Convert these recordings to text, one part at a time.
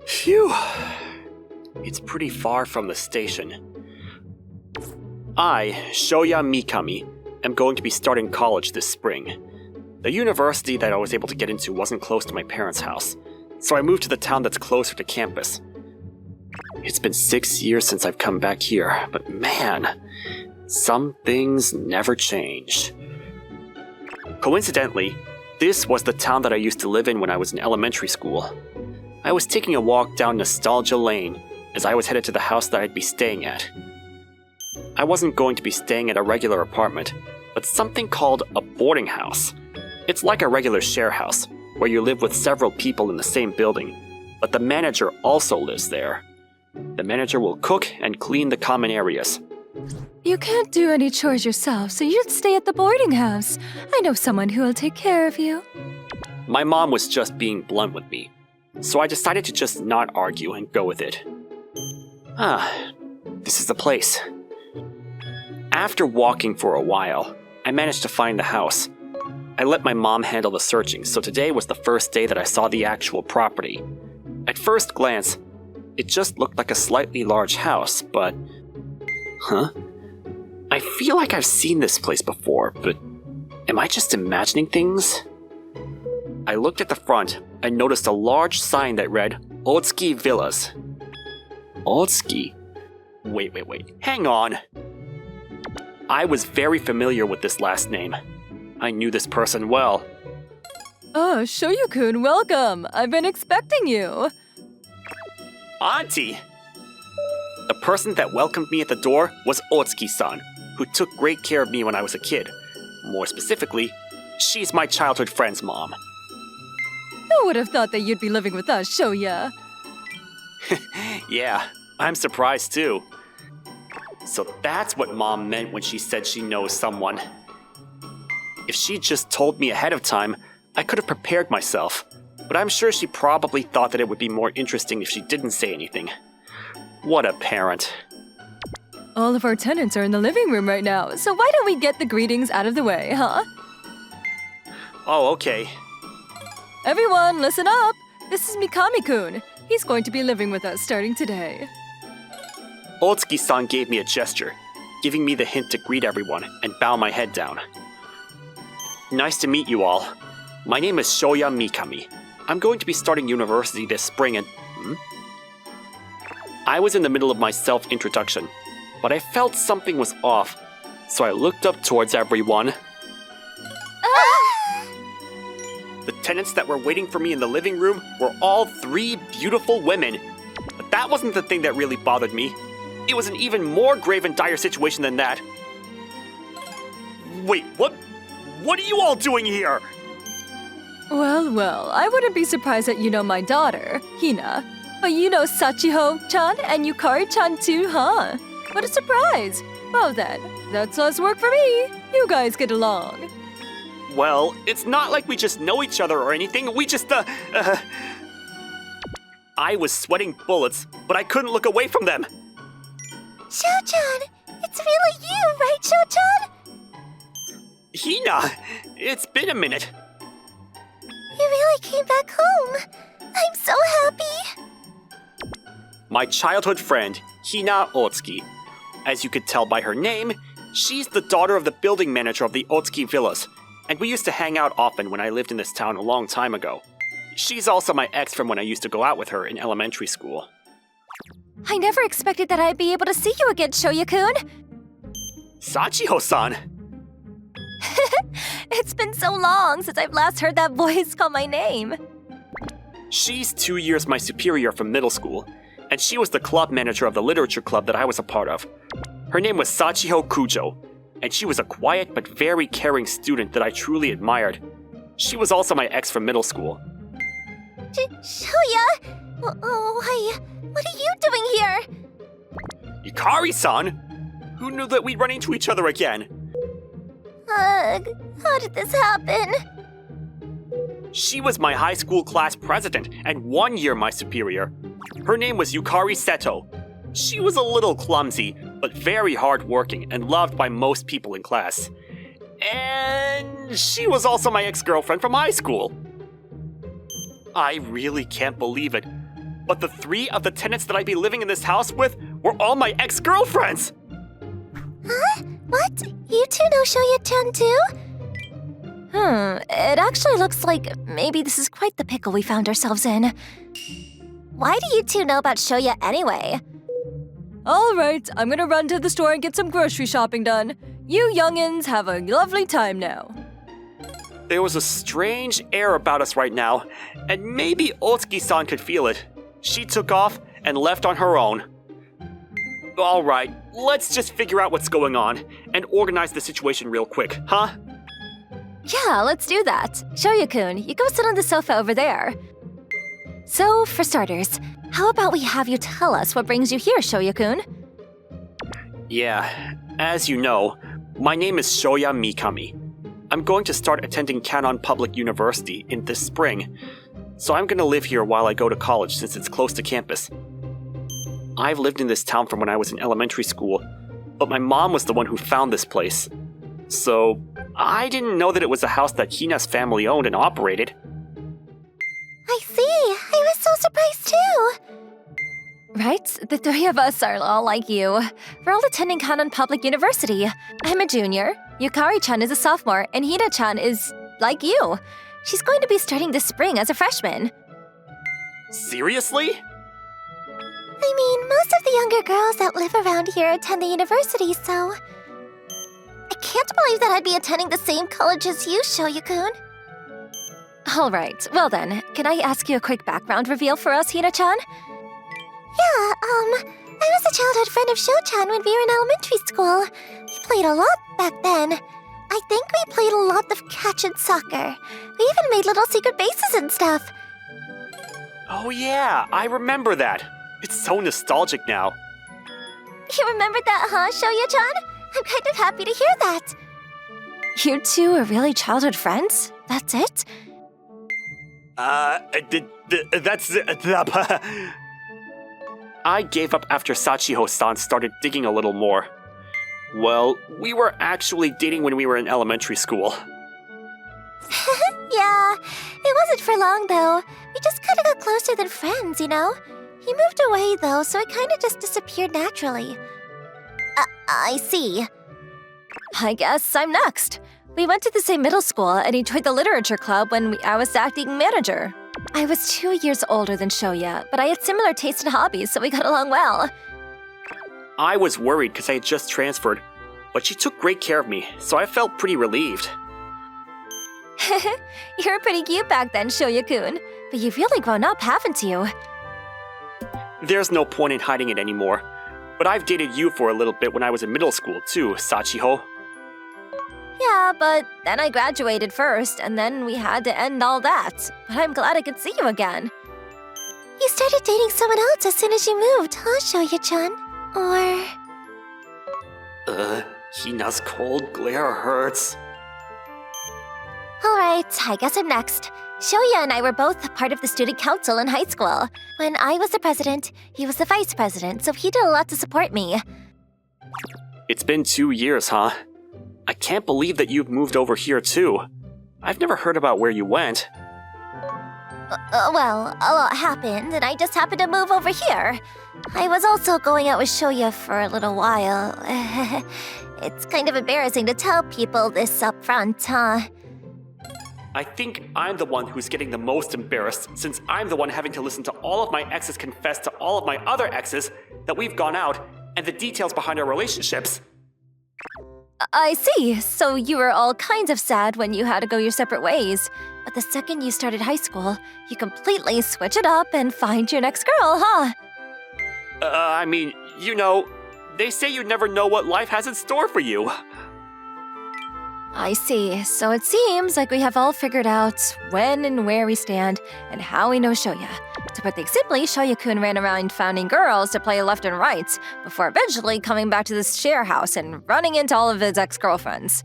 Phew. It's pretty far from the station. I, Shoya Mikami, am going to be starting college this spring. The university that I was able to get into wasn't close to my parents' house, so I moved to the town that's closer to campus. It's been 6 years since I've come back here, but man, some things never change. Coincidentally, this was the town that I used to live in when I was in elementary school. I was taking a walk down Nostalgia Lane as I was headed to the house that I'd be staying at. I wasn't going to be staying at a regular apartment, but something called a boarding house. It's like a regular share house, where you live with several people in the same building, but the manager also lives there. The manager will cook and clean the common areas. You can't do any chores yourself, so you'd stay at the boarding house. I know someone who will take care of you. My mom was just being blunt with me, so I decided to just not argue and go with it. This is the place. After walking for a while, I managed to find the house. I let my mom handle the searching, so today was the first day that I saw the actual property. At first glance, it just looked like a slightly large house, but... I feel like I've seen this place before, but am I just imagining things? I looked at the front and noticed a large sign that read, Otsuki Villas. Otsuki? Wait. Hang on. I was very familiar with this last name. I knew this person well. Oh, Shoyu-kun, welcome. I've been expecting you. Auntie! The person that welcomed me at the door was Otsuki-san, who took great care of me when I was a kid. More specifically, she's my childhood friend's mom. Who would have thought that you'd be living with us, Shoya? Yeah, I'm surprised too. So that's what Mom meant when she said she knows someone. If she'd just told me ahead of time, I could have prepared myself. But I'm sure she probably thought that it would be more interesting if she didn't say anything. What a parent. All of our tenants are in the living room right now, so why don't we get the greetings out of the way, huh? Oh, okay. Everyone, listen up! This is Mikami-kun. He's going to be living with us starting today. Otsuki-san gave me a gesture, giving me the hint to greet everyone and bow my head down. Nice to meet you all. My name is Shoya Mikami. I'm going to be starting university this spring and... I was in the middle of my self-introduction, but I felt something was off, so I looked up towards everyone. The tenants that were waiting for me in the living room were all 3 beautiful women. But that wasn't the thing that really bothered me. It was an even more grave and dire situation than that. Wait, what are you all doing here? Well, I wouldn't be surprised that you know my daughter, Hina. But you know Sachiho-chan and Yukari-chan too, huh? What a surprise! Well then, that's less work for me. You guys get along. Well, it's not like we just know each other or anything. We just, I was sweating bullets, but I couldn't look away from them. Sho-chan, it's really you, right, Sho-chan? Hina, it's been a minute. You really came back home. I'm so happy. My childhood friend, Hina Otsuki. As you could tell by her name, she's the daughter of the building manager of the Otsuki Villas, and we used to hang out often when I lived in this town a long time ago. She's also my ex from when I used to go out with her in elementary school. I never expected that I'd be able to see you again, Shoya-kun. Sachiho-san! It's been so long since I've last heard that voice call my name. She's 2 years my superior from middle school, and she was the club manager of the literature club that I was a part of. Her name was Sachiho Kujo, and she was a quiet but very caring student that I truly admired. She was also my ex from middle school. Shoya! Why, what are you doing here? Yukari-san! Who knew that we'd run into each other again? How did this happen? She was my high school class president and 1 year my superior. Her name was Yukari Seto. She was a little clumsy, but very hardworking and loved by most people in class. And she was also my ex-girlfriend from high school. I really can't believe it. But the 3 of the tenants that I'd be living in this house with were all my ex-girlfriends! Huh? What? You two know Shoya-chan too? It actually looks like maybe this is quite the pickle we found ourselves in. Why do you two know about Shoya anyway? All right, I'm gonna run to the store and get some grocery shopping done. You youngins have a lovely time now. There was a strange air about us right now, and maybe Otsuki-san could feel it. She took off and left on her own. All right, let's just figure out what's going on and organize the situation real quick, huh? Yeah, let's do that. Shoya-kun, you go sit on the sofa over there. So, for starters, how about we have you tell us what brings you here, Shoya-kun? Yeah, as you know, my name is Shoya Mikami. I'm going to start attending Kanon Public University in this spring, so I'm gonna live here while I go to college since it's close to campus. I've lived in this town from when I was in elementary school, but my mom was the one who found this place. So, I didn't know that it was a house that Hina's family owned and operated. I see. I was so surprised too. Right? The 3 of us are all like you. We're all attending Kanon Public University. I'm a junior, Yukari-chan is a sophomore, and Hina-chan is like you. She's going to be starting this spring as a freshman. Seriously? I mean, most of the younger girls that live around here attend the university, so... I can't believe that I'd be attending the same college as you, Shoya-kun. All right, well then, can I ask you a quick background reveal for us, Hina-chan? Yeah, I was a childhood friend of Sho-chan when we were in elementary school. We played a lot back then. I think we played a lot of catch and soccer. We even made little secret bases and stuff. Oh yeah, I remember that. It's so nostalgic now. You remembered that, huh, Shoya-chan? I'm kind of happy to hear that. You two are really childhood friends? That's it? That's... I gave up after Sachiho-san started digging a little more. Well, we were actually dating when we were in elementary school. Yeah, it wasn't for long, though. We just kind of got closer than friends, you know? He moved away, though, so it kind of just disappeared naturally. I see. I guess I'm next. We went to the same middle school and he joined the literature club when I was acting manager. I was 2 years older than Shoya, but I had similar tastes and hobbies, so we got along well. I was worried because I had just transferred, but she took great care of me, so I felt pretty relieved. You were pretty cute back then, Shoya-kun, but you've really grown up, haven't you? There's no point in hiding it anymore, but I've dated you for a little bit when I was in middle school too, Sachiho. Yeah, but then I graduated first, and then we had to end all that. But I'm glad I could see you again. You started dating someone else as soon as you moved, huh, Shoya-chan? Or... Hina's cold glare hurts. Alright, I guess I'm next. Shoya and I were both part of the student council in high school. When I was the president, he was the vice president, so he did a lot to support me. It's been 2 years, huh? I can't believe that you've moved over here too. I've never heard about where you went. Well, a lot happened, and I just happened to move over here. I was also going out with Shoya for a little while. It's kind of embarrassing to tell people this up front, huh? I think I'm the one who's getting the most embarrassed, since I'm the one having to listen to all of my exes confess to all of my other exes that we've gone out, and the details behind our relationships. I see. So you were all kinds of sad when you had to go your separate ways. But the second you started high school, you completely switch it up and find your next girl, huh? I mean, you know, they say you never know what life has in store for you. I see. So it seems like we have all figured out when and where we stand and how we know Shoya. To put things simply, Shoya-kun ran around finding girls to play left and right before eventually coming back to this share house and running into all of his ex-girlfriends.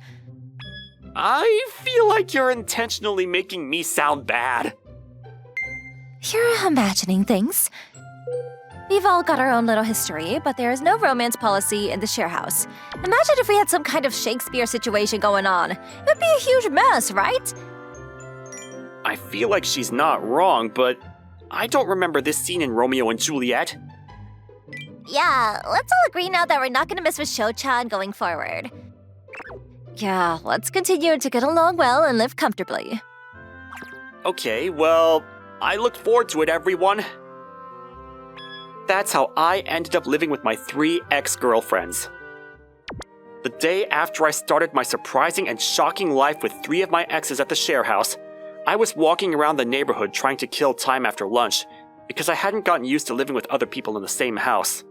I feel like you're intentionally making me sound bad. You're imagining things. We've all got our own little history, but there is no romance policy in the share house. Imagine if we had some kind of Shakespeare situation going on. It would be a huge mess, right? I feel like she's not wrong, but I don't remember this scene in Romeo and Juliet. Yeah, let's all agree now that we're not gonna mess with Sho-chan going forward. Yeah, let's continue to get along well and live comfortably. Okay, well, I look forward to it, everyone. That's how I ended up living with my 3 ex-girlfriends. The day after I started my surprising and shocking life with 3 of my exes at the share house, I was walking around the neighborhood trying to kill time after lunch because I hadn't gotten used to living with other people in the same house.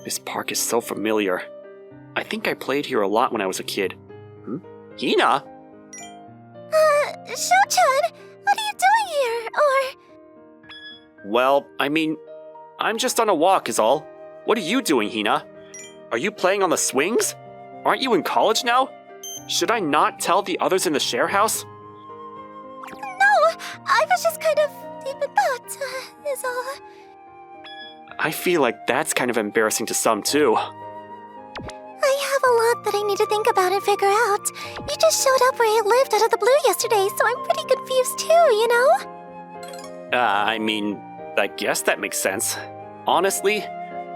This park is so familiar. I think I played here a lot when I was a kid. Hina? Sho-chan, what are you doing here? Well, I mean, I'm just on a walk is all. What are you doing, Hina? Are you playing on the swings? Aren't you in college now? Should I not tell the others in the share house? No, I was just kind of deep in thought, is all. I feel like that's kind of embarrassing to some too. I have a lot that I need to think about and figure out. You just showed up where I lived out of the blue yesterday, so I'm pretty confused too, you know? I mean, I guess that makes sense. Honestly,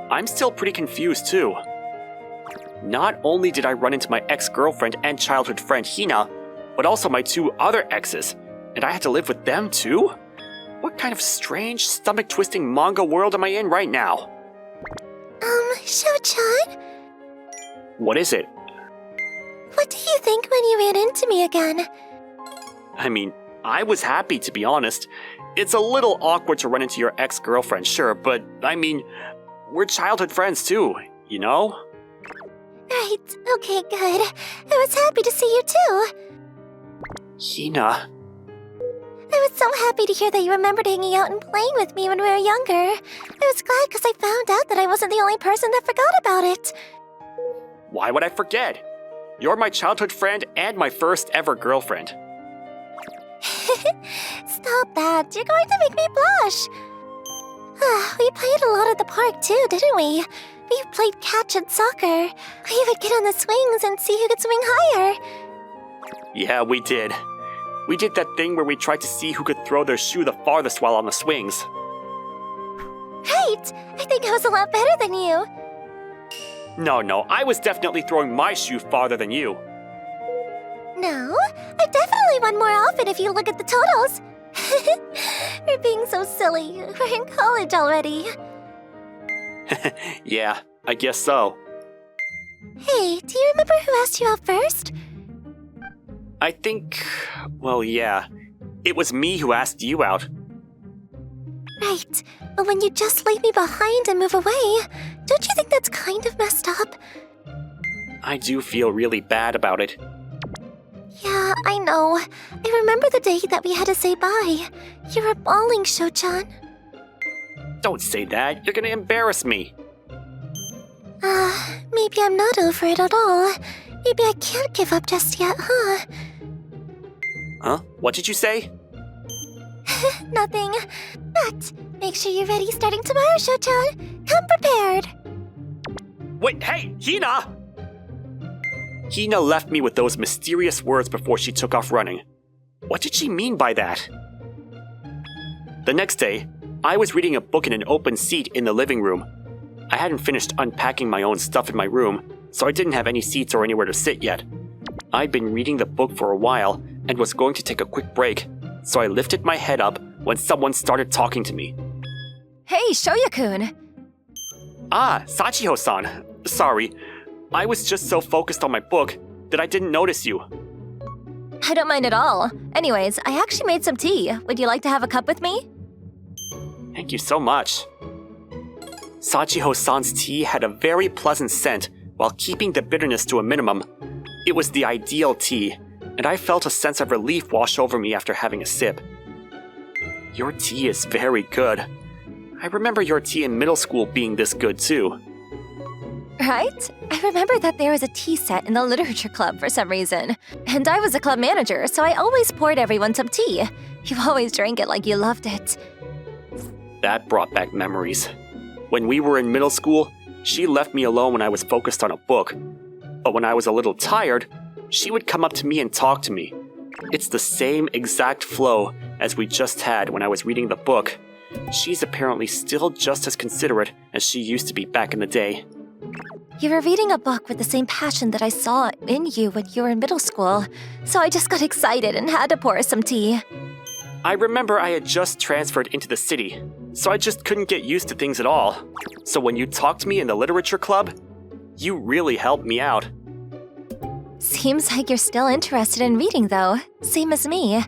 I'm still pretty confused too. Not only did I run into my ex-girlfriend and childhood friend Hina, but also my 2 other exes, and I had to live with them too? What kind of strange, stomach-twisting manga world am I in right now? Sho-chan? What is it? What do you think when you ran into me again? I mean, I was happy to be honest. It's a little awkward to run into your ex-girlfriend, sure, but I mean, we're childhood friends too, you know? Right, okay, good. I was happy to see you too. Hina. I was so happy to hear that you remembered hanging out and playing with me when we were younger. I was glad because I found out that I wasn't the only person that forgot about it. Why would I forget? You're my childhood friend and my first ever girlfriend. Stop that. You're going to make me blush. We played a lot at the park too, didn't we? We played catch and soccer. We would get on the swings and see who could swing higher. Yeah, we did. We did that thing where we tried to see who could throw their shoe the farthest while on the swings. Right. I think I was a lot better than you. No, I was definitely throwing my shoe farther than you. No, I definitely won more often if you look at the totals. We're being so silly. We're in college already. Yeah, I guess so. Hey, do you remember who asked you out first? I think, well, yeah. It was me who asked you out. Right, but when you just leave me behind and move away, don't you think that's kind of messed up? I do feel really bad about it. Yeah, I know. I remember the day that we had to say bye. You were bawling, Sho-chan. Don't say that, you're gonna embarrass me. Maybe I'm not over it at all. Maybe I can't give up just yet, huh? Huh? What did you say? Nothing. But make sure you're ready starting tomorrow, Sho-chan. Come prepared. Wait, hey, Hina! Hina left me with those mysterious words before she took off running. What did she mean by that? The next day, I was reading a book in an open seat in the living room. I hadn't finished unpacking my own stuff in my room, so I didn't have any seats or anywhere to sit yet. I'd been reading the book for a while and was going to take a quick break, so I lifted my head up when someone started talking to me. Hey, Shoya-kun! Ah, Sachiho-san. Sorry, I was just so focused on my book that I didn't notice you. I don't mind at all. Anyways, I actually made some tea. Would you like to have a cup with me? Thank you so much. Sachiho-san's tea had a very pleasant scent while keeping the bitterness to a minimum. It was the ideal tea, and I felt a sense of relief wash over me after having a sip. Your tea is very good. I remember your tea in middle school being this good too. Right? I remember that there was a tea set in the literature club for some reason. And I was a club manager, so I always poured everyone some tea. You always drank it like you loved it. That brought back memories. When we were in middle school, she left me alone when I was focused on a book. But when I was a little tired, she would come up to me and talk to me. It's the same exact flow as we just had when I was reading the book. She's apparently still just as considerate as she used to be back in the day. You were reading a book with the same passion that I saw in you when you were in middle school, so I just got excited and had to pour us some tea. I remember I had just transferred into the city, so I just couldn't get used to things at all. So when you talked to me in the literature club, you really helped me out. Seems like you're still interested in reading, though. Same as me.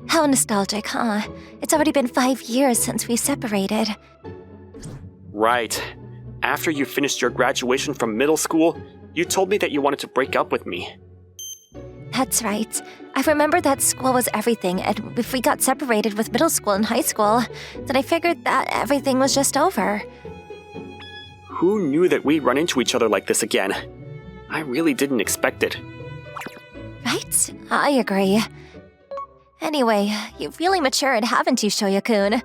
How nostalgic, huh? It's already been 5 years since we separated. Right. After you finished your graduation from middle school, you told me that you wanted to break up with me. That's right. I remember that school was everything, and if we got separated with middle school and high school, then I figured that everything was just over. Who knew that we'd run into each other like this again? I really didn't expect it. Right? I agree. Anyway, you've really matured, haven't you, Shoya-kun?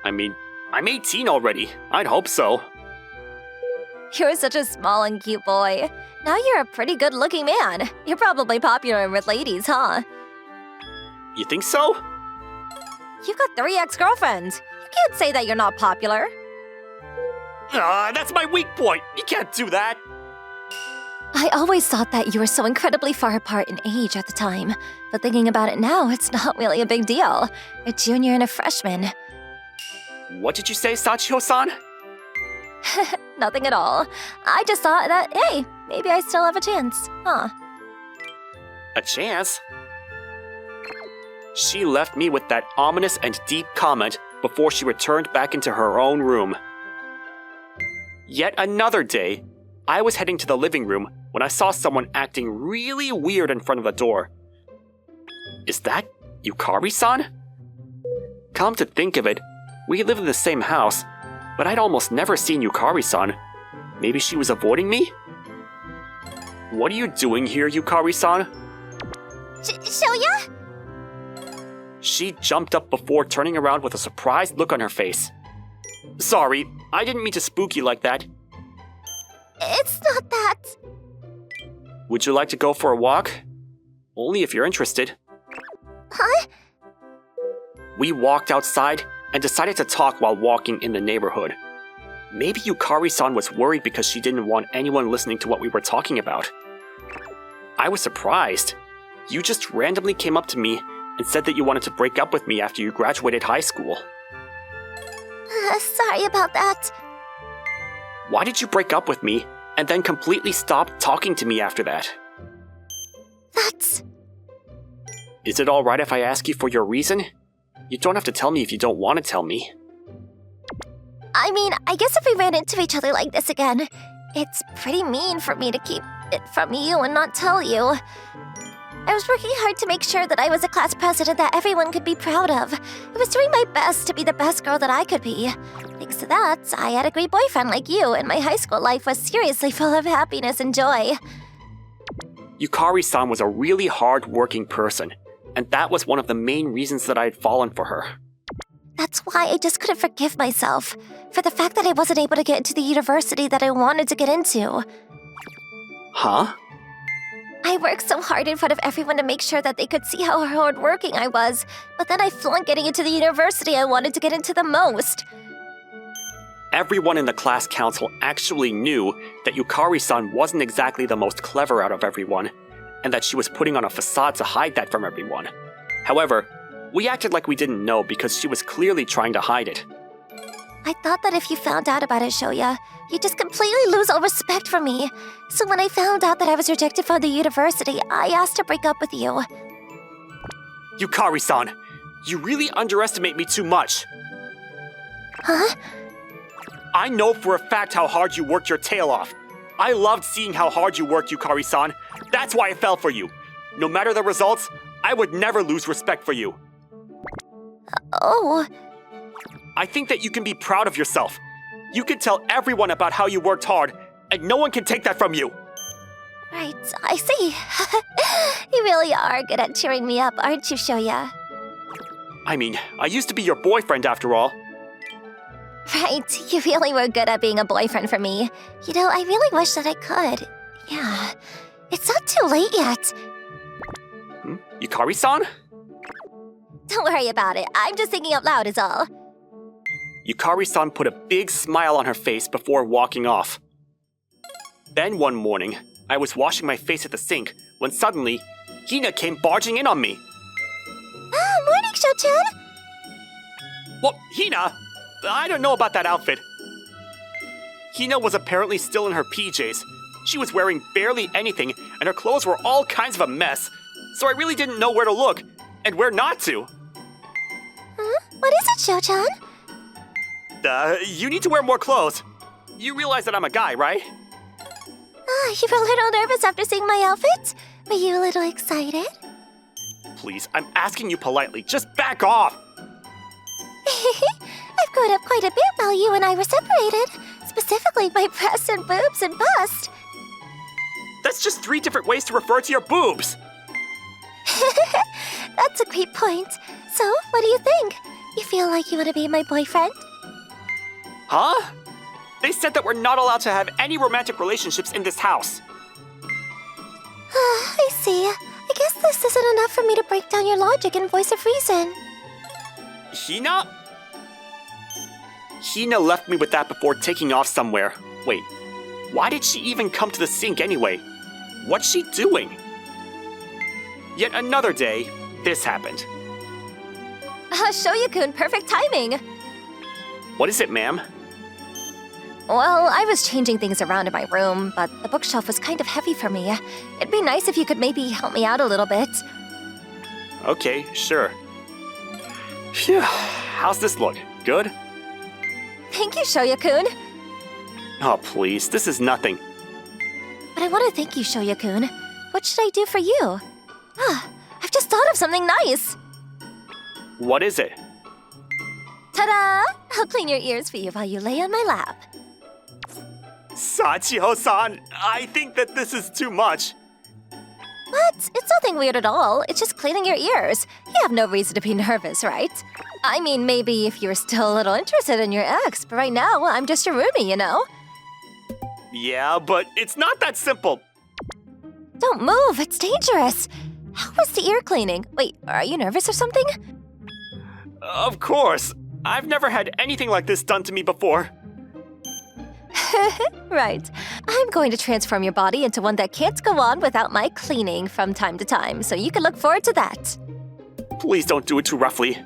I mean, I'm 18 already. I'd hope so. You're such a small and cute boy. Now you're a pretty good-looking man. You're probably popular with ladies, huh? You think so? You've got 3 ex-girlfriends. You can't say that you're not popular. That's my weak point. You can't do that. I always thought that you were so incredibly far apart in age at the time, but thinking about it now, it's not really a big deal. A junior and a freshman. What did you say, Sachio-san? Nothing at all. I just thought that, hey, maybe I still have a chance, huh? A chance? She left me with that ominous and deep comment before she returned back into her own room. Yet another day, I was heading to the living room when I saw someone acting really weird in front of the door. Is that Yukari-san? Come to think of it, we live in the same house, but I'd almost never seen Yukari-san. Maybe she was avoiding me? What are you doing here, Yukari-san? Shoya? She jumped up before turning around with a surprised look on her face. Sorry, I didn't mean to spook you like that. It's not that. Would you like to go for a walk? Only if you're interested. Huh? We walked outside and decided to talk while walking in the neighborhood. Maybe Yukari-san was worried because she didn't want anyone listening to what we were talking about. I was surprised. You just randomly came up to me and said that you wanted to break up with me after you graduated high school. Sorry about that. Why did you break up with me and then completely stop talking to me after that? That's... Is it alright if I ask you for your reason? You don't have to tell me if you don't want to tell me. I mean, I guess if we ran into each other like this again, it's pretty mean for me to keep it from you and not tell you. I was working hard to make sure that I was a class president that everyone could be proud of. I was doing my best to be the best girl that I could be. Thanks to that, I had a great boyfriend like you, and my high school life was seriously full of happiness and joy. Yukari-san was a really hard-working person, and that was one of the main reasons that I had fallen for her. That's why I just couldn't forgive myself for the fact that I wasn't able to get into the university that I wanted to get into. Huh? I worked so hard in front of everyone to make sure that they could see how hardworking I was, but then I flunked getting into the university I wanted to get into the most. Everyone in the class council actually knew that Yukari-san wasn't exactly the most clever out of everyone, and that she was putting on a facade to hide that from everyone. However, we acted like we didn't know because she was clearly trying to hide it. I thought that if you found out about it, Shoya, you'd just completely lose all respect for me. So when I found out that I was rejected from the university, I asked to break up with you. Yukari-san, you really underestimate me too much. Huh? I know for a fact how hard you worked your tail off. I loved seeing how hard you worked, Yukari-san. That's why I fell for you. No matter the results, I would never lose respect for you. Oh... I think that you can be proud of yourself. You can tell everyone about how you worked hard, and no one can take that from you. Right, I see. You really are good at cheering me up, aren't you, Shoya? I mean, I used to be your boyfriend after all. Right, you really were good at being a boyfriend for me. You know, I really wish that I could. Yeah, it's not too late yet. Yukari-san? Don't worry about it. I'm just thinking out loud is all. Yukari-san put a big smile on her face before walking off. Then one morning, I was washing my face at the sink when suddenly, Hina came barging in on me. Ah, morning, Sho-chan. Well, Hina, I don't know about that outfit. Hina was apparently still in her PJs. She was wearing barely anything, and her clothes were all kinds of a mess. So I really didn't know where to look, and where not to. Huh? What is it, Sho-chan? You need to wear more clothes. You realize that I'm a guy, right? Ah, you were a little nervous after seeing my outfit? Were you a little excited? Please, I'm asking you politely, just back off! I've grown up quite a bit while you and I were separated. Specifically, my breasts and boobs and bust. That's just 3 different ways to refer to your boobs! That's a great point. So, what do you think? You feel like you want to be my boyfriend? Huh? They said that we're not allowed to have any romantic relationships in this house. I see. I guess this isn't enough for me to break down your logic and voice of reason. Hina? Hina left me with that before taking off somewhere. Wait, why did she even come to the sink anyway? What's she doing? Yet another day, this happened. Shoya-kun, perfect timing. What is it, ma'am? Well, I was changing things around in my room, but the bookshelf was kind of heavy for me. It'd be nice if you could maybe help me out a little bit. Okay, sure. Phew, how's this look? Good? Thank you, Shoya-kun. Oh, please, this is nothing. But I want to thank you, Shoya-kun. What should I do for you? Ah, I've just thought of something nice. What is it? Ta-da! I'll clean your ears for you while you lay on my lap. Sachiho-san, I think that this is too much. What? It's nothing weird at all. It's just cleaning your ears. You have no reason to be nervous, right? I mean, maybe if you were still a little interested in your ex, but right now, I'm just your roomie, you know? Yeah, but it's not that simple. Don't move, it's dangerous. How was the ear cleaning? Wait, are you nervous or something? Of course. I've never had anything like this done to me before. Right. I'm going to transform your body into one that can't go on without my cleaning from time to time, so you can look forward to that. Please don't do it too roughly.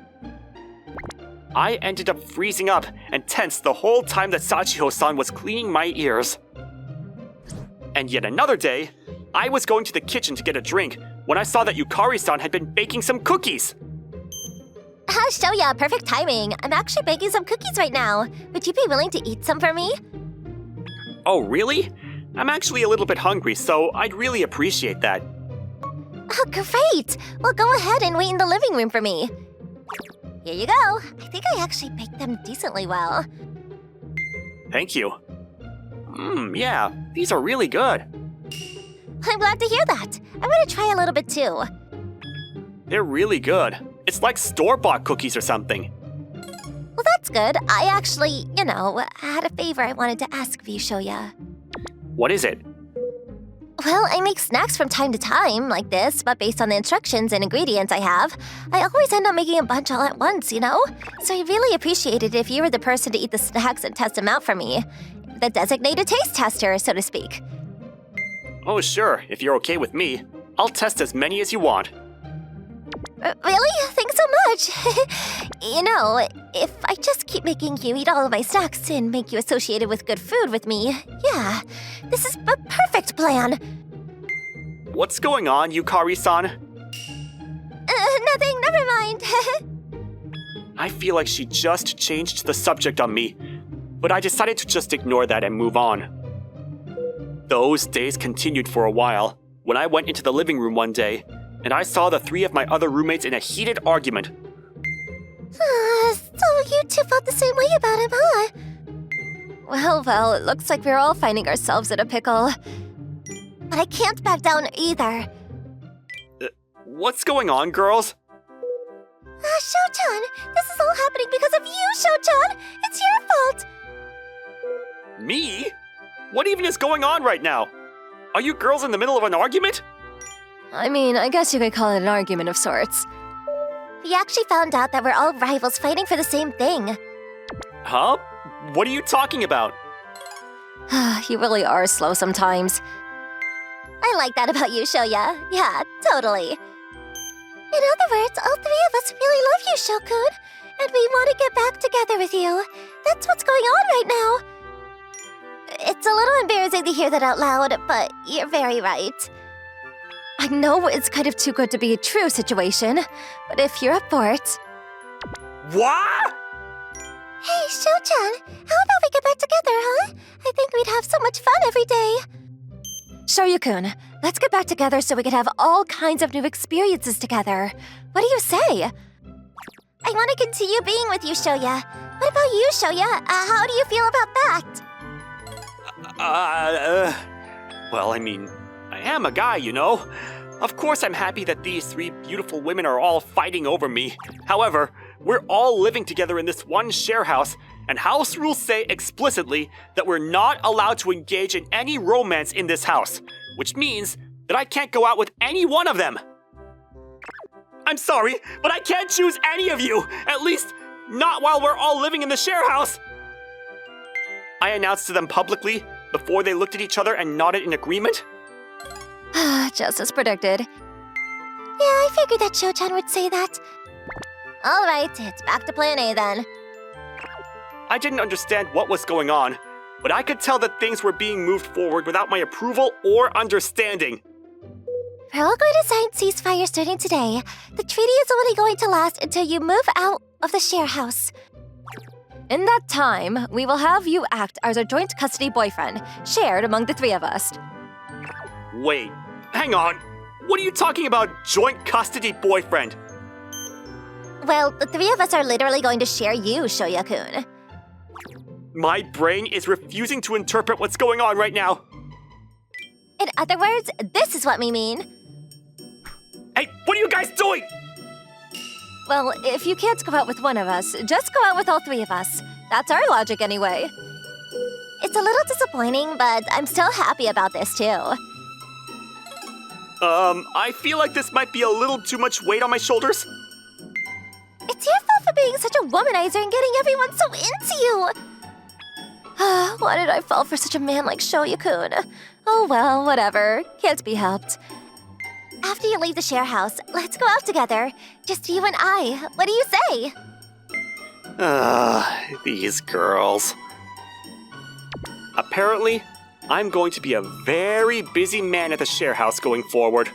I ended up freezing up and tense the whole time that Sachiho-san was cleaning my ears. And yet another day, I was going to the kitchen to get a drink when I saw that Yukari-san had been baking some cookies. Shoya, perfect timing. I'm actually baking some cookies right now. Would you be willing to eat some for me? Oh, really? I'm actually a little bit hungry, so I'd really appreciate that. Oh, great! Well, go ahead and wait in the living room for me. Here you go. I think I actually baked them decently well. Thank you. Yeah, these are really good. I'm glad to hear that. I'm gonna try a little bit too. They're really good. It's like store-bought cookies or something. Well, that's good. I actually, had a favor I wanted to ask of you, Shoya. What is it? Well, I make snacks from time to time, like this, but based on the instructions and ingredients I have, I always end up making a bunch all at once, you know? So I really appreciate it if you were the person to eat the snacks and test them out for me. The designated taste tester, so to speak. Oh, sure. If you're okay with me, I'll test as many as you want. Really? Thanks so much. If I just keep making you eat all of my snacks and make you associated with good food with me, yeah, this is a perfect plan. What's going on, Yukari-san? Nothing, never mind. I feel like she just changed the subject on me, but I decided to just ignore that and move on. Those days continued for a while, when I went into the living room one day, and I saw the 3 of my other roommates in a heated argument. So you two felt the same way about him, huh? Well, it looks like we're all finding ourselves in a pickle. But I can't back down either. What's going on, girls? Sho-chan, this is all happening because of you, Sho-chan! It's your fault! Me? What even is going on right now? Are you girls in the middle of an argument? I mean, I guess you could call it an argument of sorts. We actually found out that we're all rivals fighting for the same thing. Huh? What are you talking about? You really are slow sometimes. I like that about you, Shoya. Yeah, totally. In other words, all three of us really love you, Shokun, and we want to get back together with you. That's what's going on right now. It's a little embarrassing to hear that out loud, but you're very right. I know it's kind of too good to be a true situation, but if you're up for it... What? Hey, Sho-chan, how about we get back together, huh? I think we'd have so much fun every day. Shoryukun, let's get back together so we can have all kinds of new experiences together. What do you say? I want to continue being with you, Shoya. What about you, Shoya? How do you feel about that? Well, I mean, I am a guy, you know. Of course I'm happy that these three beautiful women are all fighting over me. However, we're all living together in this one share house, and house rules say explicitly that we're not allowed to engage in any romance in this house, which means that I can't go out with any one of them. I'm sorry, but I can't choose any of you, at least not while we're all living in the share house. I announced to them publicly before they looked at each other and nodded in agreement. Just as predicted. Yeah, I figured that Sho-chan would say that. All right, it's back to plan A then. I didn't understand what was going on, but I could tell that things were being moved forward without my approval or understanding. We're all going to sign ceasefire starting today. The treaty is only going to last until you move out of the share house. In that time, we will have you act as our joint custody boyfriend, shared among the three of us. Wait, hang on. What are you talking about, joint custody boyfriend? Well, the three of us are literally going to share you, Shoya-kun. My brain is refusing to interpret what's going on right now. In other words, this is what we mean. Hey, what are you guys doing? Well, if you can't go out with one of us, just go out with all three of us. That's our logic anyway. It's a little disappointing, but I'm still happy about this too. I feel like this might be a little too much weight on my shoulders. It's your fault for being such a womanizer and getting everyone so into you. Why did I fall for such a man like Shoya-kun? Oh well, whatever. Can't be helped. After you leave the share house, let's go out together. Just you and I. What do you say? These girls. Apparently, I'm going to be a very busy man at the share house going forward.